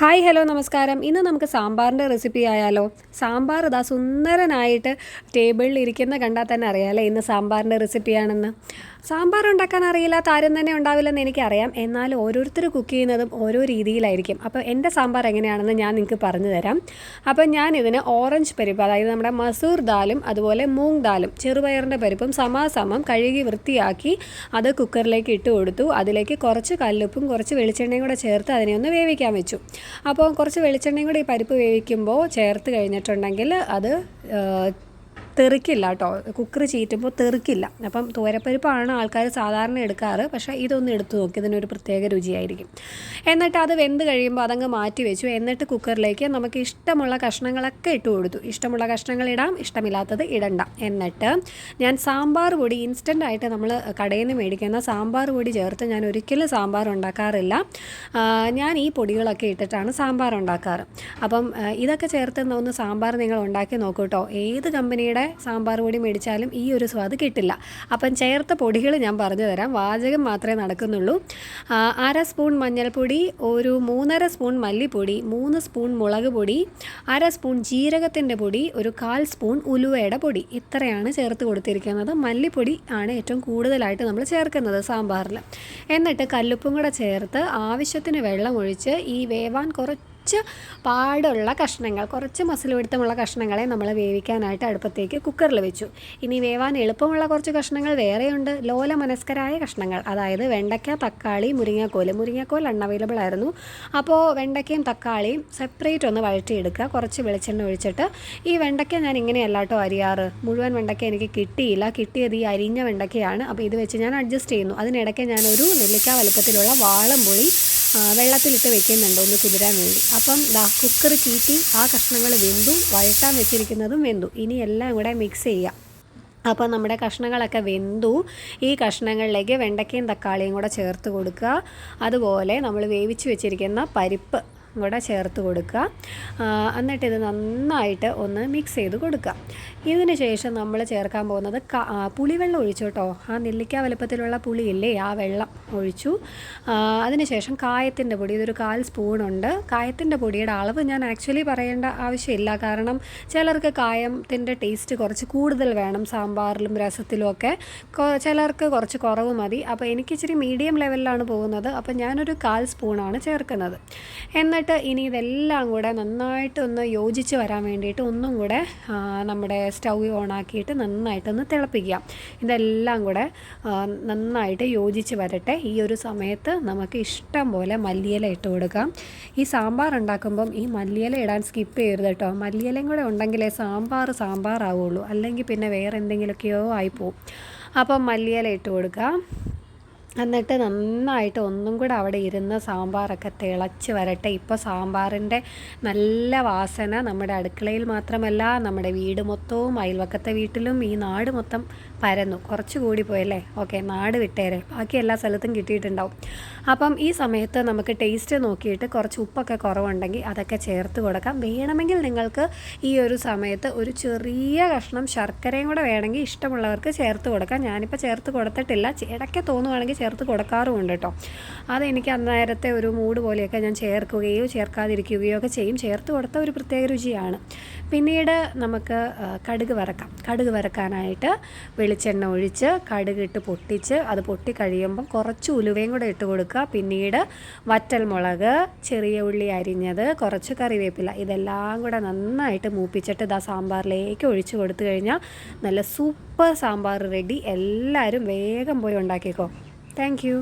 Hi hello നമസ്കാരം. ഇന്ന് നമുക്ക് സാമ്പാറിൻ്റെ റെസിപ്പി ആയാലോ? സാമ്പാർ ഇതാ സുന്ദരനായിട്ട് ടേബിളിൽ ഇരിക്കുന്ന കണ്ടാൽ തന്നെ അറിയാമല്ലേ ഇന്ന് സാമ്പാറിൻ്റെ റെസിപ്പിയാണെന്ന്. സാമ്പാർ ഉണ്ടാക്കാൻ അറിയില്ലാത്ത ആരും തന്നെ ഉണ്ടാവില്ലെന്ന് എനിക്കറിയാം. എന്നാൽ ഓരോരുത്തർ കുക്ക് ചെയ്യുന്നതും ഓരോ രീതിയിലായിരിക്കും. അപ്പോൾ എൻ്റെ സാമ്പാർ എങ്ങനെയാണെന്ന് ഞാൻ നിങ്ങൾക്ക് പറഞ്ഞു തരാം. അപ്പോൾ ഞാനിതിന് ഓറഞ്ച് പരിപ്പ്, അതായത് നമ്മുടെ മസൂർ ദാലും അതുപോലെ മൂങ് ദാലും ചെറുപയറിൻ്റെ പരിപ്പും സമാസമം കഴുകി വൃത്തിയാക്കി അത് കുക്കറിലേക്ക് ഇട്ട് കൊടുത്തു. അതിലേക്ക് കുറച്ച് കല്ലുപ്പും കുറച്ച് വെളിച്ചെണ്ണയും കൂടെ ചേർത്ത് അതിനെ ഒന്ന് വേവിക്കാൻ വെച്ചു. അപ്പോൾ കുറച്ച് വെളിച്ചെണ്ണയും കൂടി ഈ പരിപ്പ് വേവിക്കുമ്പോൾ ചേർത്ത് കഴിഞ്ഞിട്ടുണ്ടെങ്കിൽ അത് തെറിക്കില്ല കേട്ടോ. കുക്കർ ചീറ്റുമ്പോൾ തെറിക്കില്ല. അപ്പം തോരപ്പരിപ്പാണ് ആൾക്കാർ സാധാരണ എടുക്കാറ്, പക്ഷേ ഇതൊന്ന് എടുത്തു നോക്കി, ഇതിനൊരു പ്രത്യേക രുചിയായിരിക്കും. എന്നിട്ട് അത് വെന്ത് കഴിയുമ്പോൾ അതങ്ങ് മാറ്റി വെച്ചു. എന്നിട്ട് കുക്കറിലേക്ക് നമുക്ക് ഇഷ്ടമുള്ള കഷ്ണങ്ങളൊക്കെ ഇട്ട് കൊടുത്തു. ഇഷ്ടമുള്ള കഷ്ണങ്ങൾ ഇടാം, ഇഷ്ടമില്ലാത്തത് ഇടണ്ട. എന്നിട്ട് ഞാൻ സാമ്പാർ പൊടി ഇൻസ്റ്റൻ്റായിട്ട് നമ്മൾ കടയിൽ നിന്ന് മേടിക്കുന്ന സാമ്പാർ പൊടി ചേർത്ത് ഞാൻ ഒരിക്കലും സാമ്പാർ ഉണ്ടാക്കാറില്ല. ഞാൻ ഈ പൊടികളൊക്കെ ഇട്ടിട്ടാണ് സാമ്പാർ ഉണ്ടാക്കാറ്. അപ്പം ഇതൊക്കെ ചേർത്ത് ഒന്ന് സാമ്പാർ നിങ്ങൾ ഉണ്ടാക്കി നോക്കൂ കേട്ടോ. ഏത് കമ്പനിയുടെ സാമ്പാർ പൊടി മേടിച്ചാലും ഈ ഒരു സ്വാദ് കിട്ടില്ല. അപ്പം ചേർത്ത പൊടികൾ ഞാൻ പറഞ്ഞു തരാം, വാചകം മാത്രമേ നടക്കുന്നുള്ളൂ. 1/2 സ്പൂൺ മഞ്ഞൾപ്പൊടി, ഒരു 3.5 സ്പൂൺ മല്ലിപ്പൊടി, 3 സ്പൂൺ മുളക് പൊടി, 1/2 സ്പൂൺ ജീരകത്തിൻ്റെ പൊടി, ഒരു 1/4 സ്പൂൺ ഉലുവയുടെ പൊടി. ഇത്രയാണ് ചേർത്ത് കൊടുത്തിരിക്കുന്നത്. മല്ലിപ്പൊടി ആണ് ഏറ്റവും കൂടുതലായിട്ട് നമ്മൾ ചേർക്കുന്നത് സാമ്പാറിൽ. എന്നിട്ട് കല്ലുപ്പും കൂടെ ചേർത്ത് ആവശ്യത്തിന് വെള്ളം ഒഴിച്ച് ഈ വേവാൻ കുറച്ച് പാടുള്ള കഷ്ണങ്ങൾ, കുറച്ച് മസിൽ പിടുത്തമുള്ള കഷ്ണങ്ങളെ നമ്മൾ വേവിക്കാനായിട്ട് അടുപ്പത്തേക്ക് കുക്കറിൽ വെച്ചു. ഇനി വേവാൻ എളുപ്പമുള്ള കുറച്ച് കഷ്ണങ്ങൾ വേറെയുണ്ട്. ലോല മനസ്കരായ കഷ്ണങ്ങൾ, അതായത് വെണ്ടയ്ക്ക, തക്കാളി, മുരിങ്ങക്കോൽ അൺഅവൈലബിൾ ആയിരുന്നു. അപ്പോൾ വെണ്ടയ്ക്കയും തക്കാളിയും സെപ്പറേറ്റ് ഒന്ന് വഴറ്റിയെടുക്കുക. കുറച്ച് വെളിച്ചെണ്ണ ഒഴിച്ചിട്ട് ഈ വെണ്ടയ്ക്ക ഞാൻ ഇങ്ങനെയല്ല കേട്ടോ അരിയാറ്. മുഴുവൻ വെണ്ടയ്ക്ക എനിക്ക് കിട്ടിയില്ല, കിട്ടിയത് ഈ അരിഞ്ഞ വെണ്ടയ്ക്കയാണ്. അപ്പോൾ ഇത് വെച്ച് ഞാൻ അഡ്ജസ്റ്റ് ചെയ്യുന്നു. അതിനിടയ്ക്ക് ഞാനൊരു നെല്ലിക്ക വലുപ്പത്തിലുള്ള വാളംപുളി വെള്ളത്തിലിട്ട് വെക്കുന്നുണ്ട് ഒന്ന് കുതിരാൻ വേണ്ടി. അപ്പം കുക്കർ ചീറ്റി ആ കഷ്ണങ്ങൾ വെന്തു, വഴറ്റാൻ വെച്ചിരിക്കുന്നതും വെന്തു. ഇനി എല്ലാം കൂടെ മിക്സ് ചെയ്യുക. അപ്പോൾ നമ്മുടെ കഷ്ണങ്ങളൊക്കെ വെന്തു. ഈ കഷ്ണങ്ങളിലേക്ക് വെണ്ടയ്ക്കയും തക്കാളിയും കൂടെ ചേർത്ത് കൊടുക്കുക. അതുപോലെ നമ്മൾ വേവിച്ച് വെച്ചിരിക്കുന്ന പരിപ്പ് കൂടെ ചേർത്ത് കൊടുക്കുക. എന്നിട്ട് ഇത് നന്നായിട്ട് ഒന്ന് മിക്സ് ചെയ്ത് കൊടുക്കുക. ഇതിന് ശേഷം നമ്മൾ ചേർക്കാൻ പോകുന്നത് പുളിവെള്ളം ഒഴിച്ചു കേട്ടോ. ആ നെല്ലിക്ക വലുപ്പത്തിലുള്ള പുളിയില്ലേ, ആ വെള്ളം ഒഴിച്ചു. അതിനുശേഷം കായത്തിൻ്റെ പൊടി, ഇതൊരു 1/4 സ്പൂണുണ്ട്. കായത്തിൻ്റെ പൊടിയുടെ അളവ് ഞാൻ ആക്ച്വലി പറയേണ്ട ആവശ്യമില്ല, കാരണം ചിലർക്ക് കായത്തിൻ്റെ ടേസ്റ്റ് കുറച്ച് കൂടുതൽ വേണം സാമ്പാറിലും രസത്തിലും ഒക്കെ, ചിലർക്ക് കുറച്ച് കുറവ് മതി. അപ്പോൾ എനിക്ക് ഇച്ചിരി മീഡിയം ലെവലിലാണ് പോകുന്നത്. അപ്പോൾ ഞാനൊരു 1/4 സ്പൂണാണ് ചേർക്കുന്നത്. എന്നിട്ട് ഇനി ഇതെല്ലാം കൂടെ നന്നായിട്ട് ഒന്ന് യോജിച്ച് വരാൻ വേണ്ടിയിട്ട് ഒന്നും കൂടെ നമ്മുടെ സ്റ്റൗ ഓണാക്കിയിട്ട് നന്നായിട്ടൊന്ന് തിളപ്പിക്കുക. ഇതെല്ലാം കൂടെ നന്നായിട്ട് യോജിച്ച് വരട്ടെ. ഈ ഒരു സമയത്ത് നമുക്ക് ഇഷ്ടം പോലെ മല്ലിയില ഇട്ട് കൊടുക്കാം. ഈ സാമ്പാർ ഉണ്ടാക്കുമ്പം ഈ മല്ലിയില ഇടാൻ സ്കിപ്പ് ചെയ്യരുത് കേട്ടോ. മല്ലിയിലയും കൂടെ ഉണ്ടെങ്കിലേ സാമ്പാർ ആവുള്ളൂ, അല്ലെങ്കിൽ പിന്നെ വേറെ എന്തെങ്കിലുമൊക്കെയോ ആയിപ്പോവും. അപ്പം മല്ലിയില ഇട്ട് കൊടുക്കുക. എന്നിട്ട് നന്നായിട്ട് ഒന്നും കൂടെ അവിടെ ഇരുന്ന് സാമ്പാറൊക്കെ തിളച്ച് വരട്ടെ. ഇപ്പോൾ സാമ്പാറിൻ്റെ നല്ല വാസന നമ്മുടെ അടുക്കളയിൽ മാത്രമല്ല, നമ്മുടെ വീട് മൊത്തവും അയൽവക്കത്തെ വീട്ടിലും ഈ നാട് മൊത്തം പരന്നു. കുറച്ച് കൂടി പോയല്ലേ, ഓക്കെ, നാട് വിട്ടേരെ, ബാക്കി എല്ലാ സ്ഥലത്തും കിട്ടിയിട്ടുണ്ടാവും. അപ്പം ഈ സമയത്ത് നമുക്ക് ടേസ്റ്റ് നോക്കിയിട്ട് കുറച്ച് ഉപ്പൊക്കെ കുറവുണ്ടെങ്കിൽ അതൊക്കെ ചേർത്ത് കൊടുക്കാം. വേണമെങ്കിൽ നിങ്ങൾക്ക് ഈ ഒരു സമയത്ത് ഒരു ചെറിയ കഷ്ണം ശർക്കരയും കൂടെ വേണമെങ്കിൽ ഇഷ്ടമുള്ളവർക്ക് ചേർത്ത് കൊടുക്കാം. ഞാനിപ്പോൾ ചേർത്ത് കൊടുത്തിട്ടില്ല, ഇടയ്ക്ക് തോന്നുവാണെങ്കിൽ ചേർത്ത് കൊടുക്കാറുമുണ്ട് കേട്ടോ. അതെനിക്ക് അന്നേരത്തെ ഒരു മൂഡ് പോലെയൊക്കെ ഞാൻ ചേർക്കുകയോ ചേർക്കാതിരിക്കുകയോ ഒക്കെ ചെയ്യും. ചേർത്ത് കൊടുത്ത ഒരു പ്രത്യേക രുചിയാണ്. പിന്നീട് നമുക്ക് കടുക് വറക്കാം. കടുക് വറക്കാനായിട്ട് വെളിച്ചെണ്ണ ഒഴിച്ച് കടുകിട്ട് പൊട്ടിച്ച് അത് പൊട്ടി കഴിയുമ്പം കുറച്ച് ഉലുവയും കൂടെ ഇട്ട് കൊടുക്കുക. പിന്നീട് വറ്റൽമുളക്, ചെറിയ ഉള്ളി അരിഞ്ഞത്, കുറച്ച് കറിവേപ്പില, ഇതെല്ലാം കൂടെ നന്നായിട്ട് മൂപ്പിച്ചിട്ട് ഇതാ സാമ്പാറിലേക്ക് ഒഴിച്ച് കൊടുത്തു കഴിഞ്ഞാൽ നല്ല സൂപ്പർ സാമ്പാർ റെഡി. എല്ലാവരും വേഗം പോയി ഉണ്ടാക്കിക്കോ. Thank you.